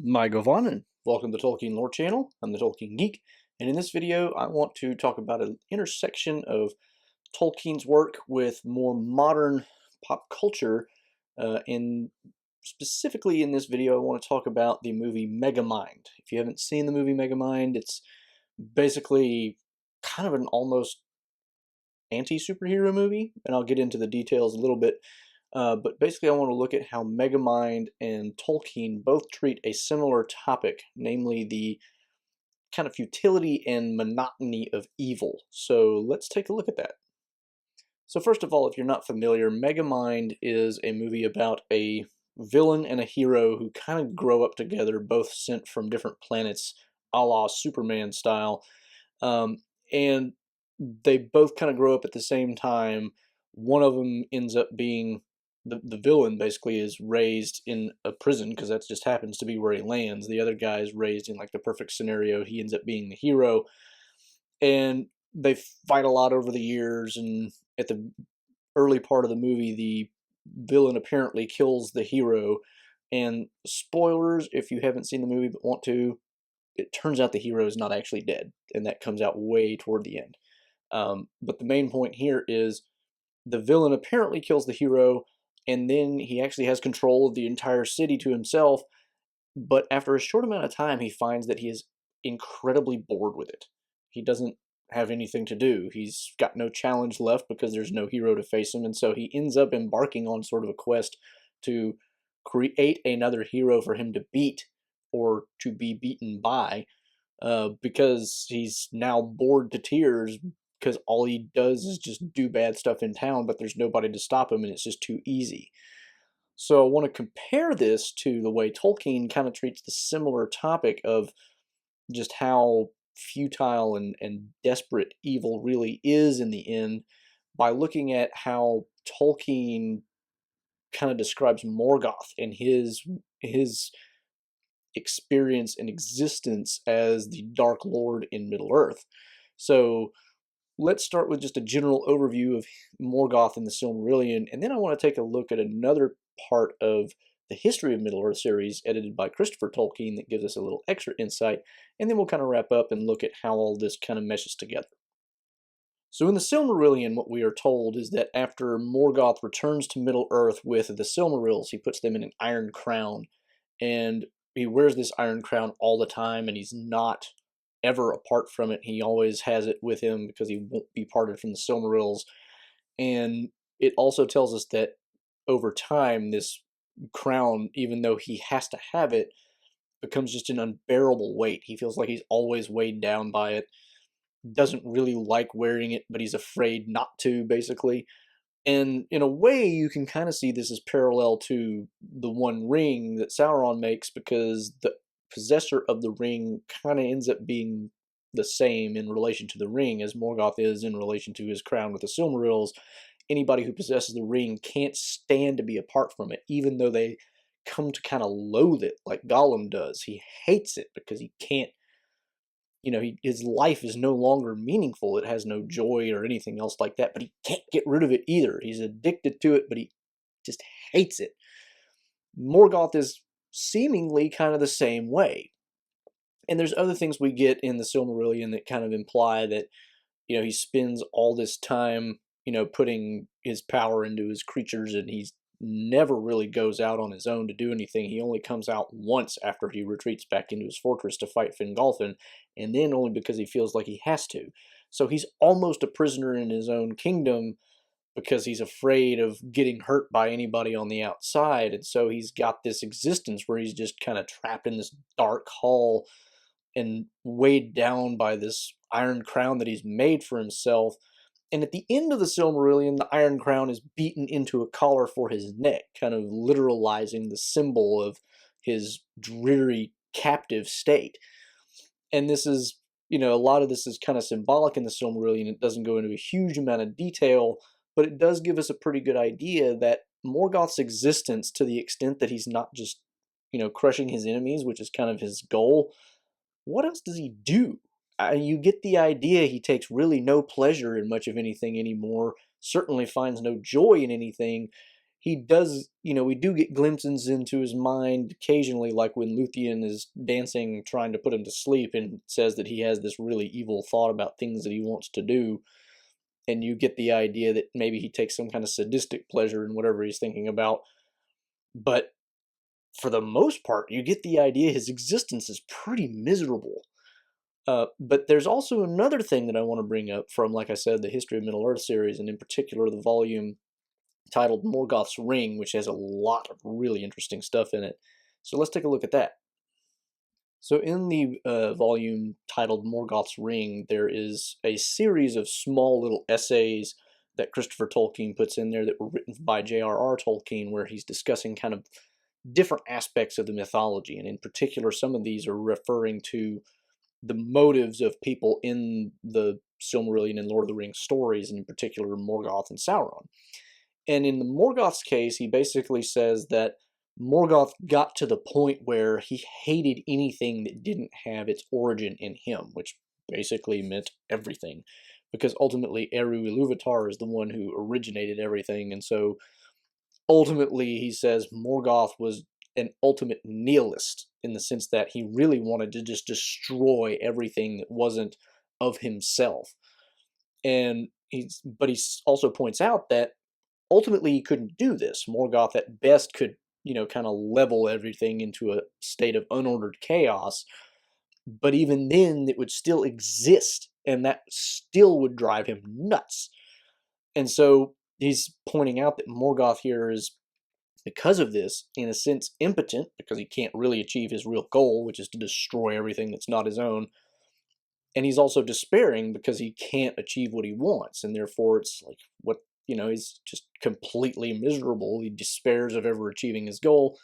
Megamind, and welcome to the Tolkien Lore Channel. I'm the Tolkien Geek, and in this video I want to talk about an intersection of Tolkien's work with more modern pop culture, and specifically in this video I want to talk about the movie Megamind. If you haven't seen the movie Megamind, it's basically kind of an almost anti-superhero movie, and I'll get into the details a little bit. But basically, I want to look at how Megamind and Tolkien both treat a similar topic, namely the kind of futility and monotony of evil. So let's take a look at that. So first of all, if you're not familiar, Megamind is a movie about a villain and a hero who kind of grow up together, both sent from different planets, a la Superman style. And they both kind of grow up at the same time. One of them ends up being the villain, basically, is raised in a prison because that just happens to be where he lands. The other guy is raised in like the perfect scenario. He ends up being the hero, and they fight a lot over the years. And at the early part of the movie, the villain apparently kills the hero. And spoilers, if you haven't seen the movie but want to, it turns out the hero is not actually dead, and that comes out way toward the end. But the main point here is the villain apparently kills the hero, and then he actually has control of the entire city to himself. But after a short amount of time, he finds that he is incredibly bored with it. He doesn't have anything to do. He's got no challenge left because there's no hero to face him, and so he ends up embarking on sort of a quest to create another hero for him to beat or to be beaten by, because he's now bored to tears because all he does is just do bad stuff in town, but there's nobody to stop him, and it's just too easy. So I want to compare this to the way Tolkien kind of treats the similar topic of just how futile and desperate evil really is in the end by looking at how Tolkien kind of describes Morgoth and his experience and existence as the Dark Lord in Middle-earth. So let's start with just a general overview of Morgoth and the Silmarillion, and then I want to take a look at another part of the History of Middle-earth series edited by Christopher Tolkien that gives us a little extra insight, and then we'll kind of wrap up and look at how all this kind of meshes together. So in the Silmarillion, what we are told is that after Morgoth returns to Middle-earth with the Silmarils, he puts them in an iron crown, and he wears this iron crown all the time, and he's not ever apart from it. He always has it with him because he won't be parted from the Silmarils. And it also tells us that over time, this crown, even though he has to have it, becomes just an unbearable weight. He feels like he's always weighed down by it, doesn't really like wearing it, but he's afraid not to, basically. And in a way, you can kind of see this as parallel to the One Ring that Sauron makes, because the possessor of the ring kind of ends up being the same in relation to the ring as Morgoth is in relation to his crown with the Silmarils. Anybody who possesses the ring can't stand to be apart from it, even though they come to kind of loathe it like Gollum does. He hates it because he can't, his life is no longer meaningful. It has no joy or anything else like that, but he can't get rid of it either. He's addicted to it, but he just hates it. Morgoth is seemingly kind of the same way. And there's other things we get in the Silmarillion that kind of imply that, he spends all this time, putting his power into his creatures, and he's never really goes out on his own to do anything. He only comes out once after he retreats back into his fortress to fight Fingolfin, and then only because he feels like he has to. So he's almost a prisoner in his own kingdom because he's afraid of getting hurt by anybody on the outside. And so he's got this existence where he's just kind of trapped in this dark hall and weighed down by this iron crown that he's made for himself. And at the end of the Silmarillion, the iron crown is beaten into a collar for his neck, kind of literalizing the symbol of his dreary captive state. And this is, a lot of this is kind of symbolic in the Silmarillion. It doesn't go into a huge amount of detail, but it does give us a pretty good idea that Morgoth's existence, to the extent that he's not just, crushing his enemies, which is kind of his goal, what else does he do? You get the idea he takes really no pleasure in much of anything anymore, certainly finds no joy in anything. he does, we do get glimpses into his mind occasionally, like when Luthien is dancing, trying to put him to sleep, and says that he has this really evil thought about things that he wants to do. And you get the idea that maybe he takes some kind of sadistic pleasure in whatever he's thinking about. But for the most part, you get the idea his existence is pretty miserable. But there's also another thing that I want to bring up from, like I said, the History of Middle-earth series, and in particular the volume titled Morgoth's Ring, which has a lot of really interesting stuff in it. So let's take a look at that. So in the volume titled Morgoth's Ring, there is a series of small little essays that Christopher Tolkien puts in there that were written by J.R.R. Tolkien, where he's discussing kind of different aspects of the mythology. And in particular, some of these are referring to the motives of people in the Silmarillion and Lord of the Rings stories, and in particular Morgoth and Sauron. And in the Morgoth's case, he basically says that Morgoth got to the point where he hated anything that didn't have its origin in him, which basically meant everything, because ultimately Eru Ilúvatar is the one who originated everything. And so ultimately he says Morgoth was an ultimate nihilist, in the sense that he really wanted to just destroy everything that wasn't of himself. And he also points out that ultimately he couldn't do this. Morgoth at best could, kind of level everything into a state of unordered chaos, but even then it would still exist, and that still would drive him nuts. And so he's pointing out that Morgoth here is, because of this, in a sense impotent, because he can't really achieve his real goal, which is to destroy everything that's not his own. And he's also despairing because he can't achieve what he wants, and therefore it's like, what, he's just completely miserable. He despairs of ever achieving his goal.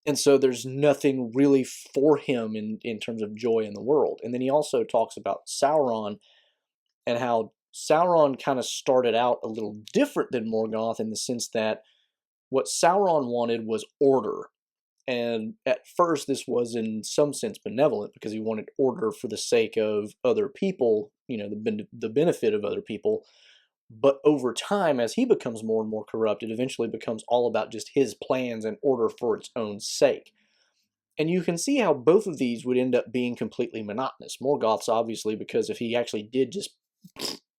And so there's nothing really for him in terms of joy in the world. And then he also talks about Sauron, and how Sauron kind of started out a little different than Morgoth, in the sense that what Sauron wanted was order. And at first this was in some sense benevolent, because he wanted order for the sake of other people, the benefit of other people. But over time, as he becomes more and more corrupt, it eventually becomes all about just his plans and order for its own sake. And you can see how both of these would end up being completely monotonous. Morgoth's obviously, because if he actually did just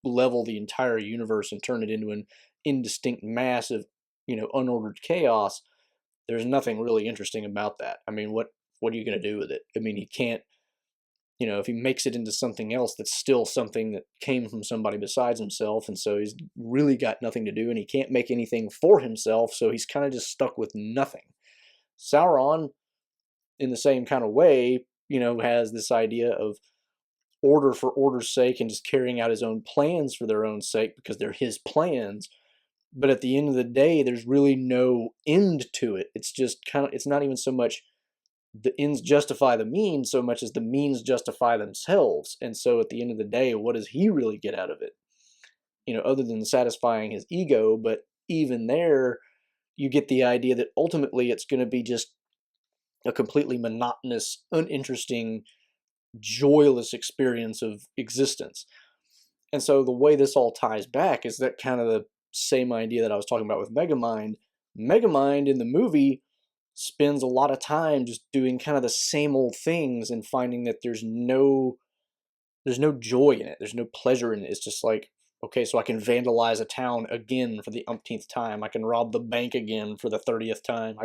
level the entire universe and turn it into an indistinct mass of, unordered chaos, there's nothing really interesting about that. I mean, what are you going to do with it? I mean, he can't, if he makes it into something else, that's still something that came from somebody besides himself, and so he's really got nothing to do, and he can't make anything for himself, so he's kind of just stuck with nothing. Sauron, in the same kind of way, has this idea of order for order's sake, and just carrying out his own plans for their own sake, because they're his plans. But at the end of the day, there's really no end to it. It's just it's not even so much the ends justify the means, so much as the means justify themselves. And so at the end of the day, what does he really get out of it? Other than satisfying his ego. But even there, you get the idea that ultimately it's going to be just a completely monotonous, uninteresting, joyless experience of existence. And so the way this all ties back is that kind of the same idea that I was talking about with Megamind. Megamind in the movie spends a lot of time just doing kind of the same old things, and finding that there's no joy in it. There's no pleasure in it. It's just like, okay, so I can vandalize a town again for the umpteenth time. I can rob the bank again for the 30th time.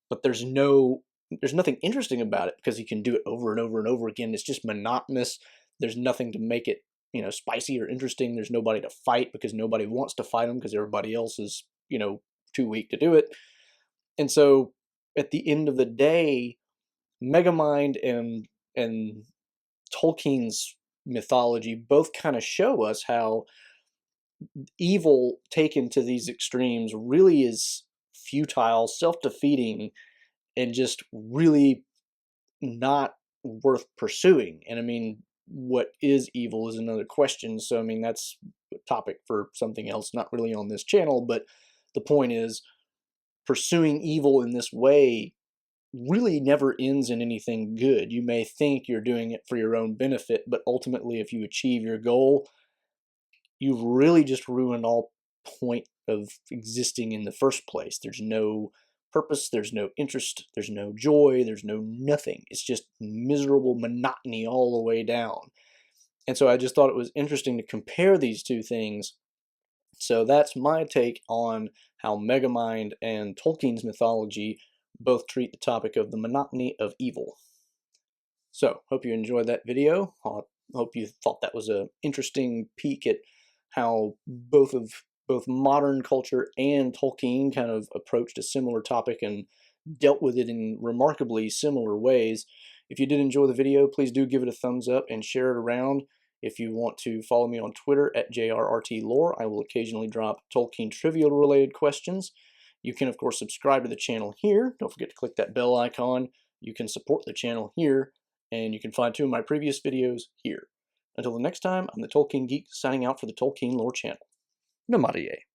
But there's nothing interesting about it, because you can do it over and over and over again. It's just monotonous. There's nothing to make it, spicy or interesting. There's nobody to fight, because nobody wants to fight them, because everybody else is, too weak to do it. And so at the end of the day, Megamind and Tolkien's mythology both kind of show us how evil taken to these extremes really is futile, self-defeating, and just really not worth pursuing. And I mean, what is evil is another question. So I mean, that's a topic for something else, not really on this channel. But the point is, pursuing evil in this way really never ends in anything good. You may think you're doing it for your own benefit, but ultimately if you achieve your goal, you've really just ruined all point of existing in the first place. There's no purpose, there's no interest, there's no joy, there's no nothing. It's just miserable monotony all the way down. And so I just thought it was interesting to compare these two things. So that's my take on how Megamind and Tolkien's mythology both treat the topic of the monotony of evil. So, hope you enjoyed that video. I hope you thought that was an interesting peek at how both modern culture and Tolkien kind of approached a similar topic and dealt with it in remarkably similar ways. If you did enjoy the video, please do give it a thumbs up and share it around. If you want to follow me on Twitter at JRRTLore, I will occasionally drop Tolkien trivia-related questions. You can, of course, subscribe to the channel here. Don't forget to click that bell icon. You can support the channel here, and you can find 2 of my previous videos here. Until the next time, I'm the Tolkien Geek, signing out for the Tolkien Lore channel. Namaste.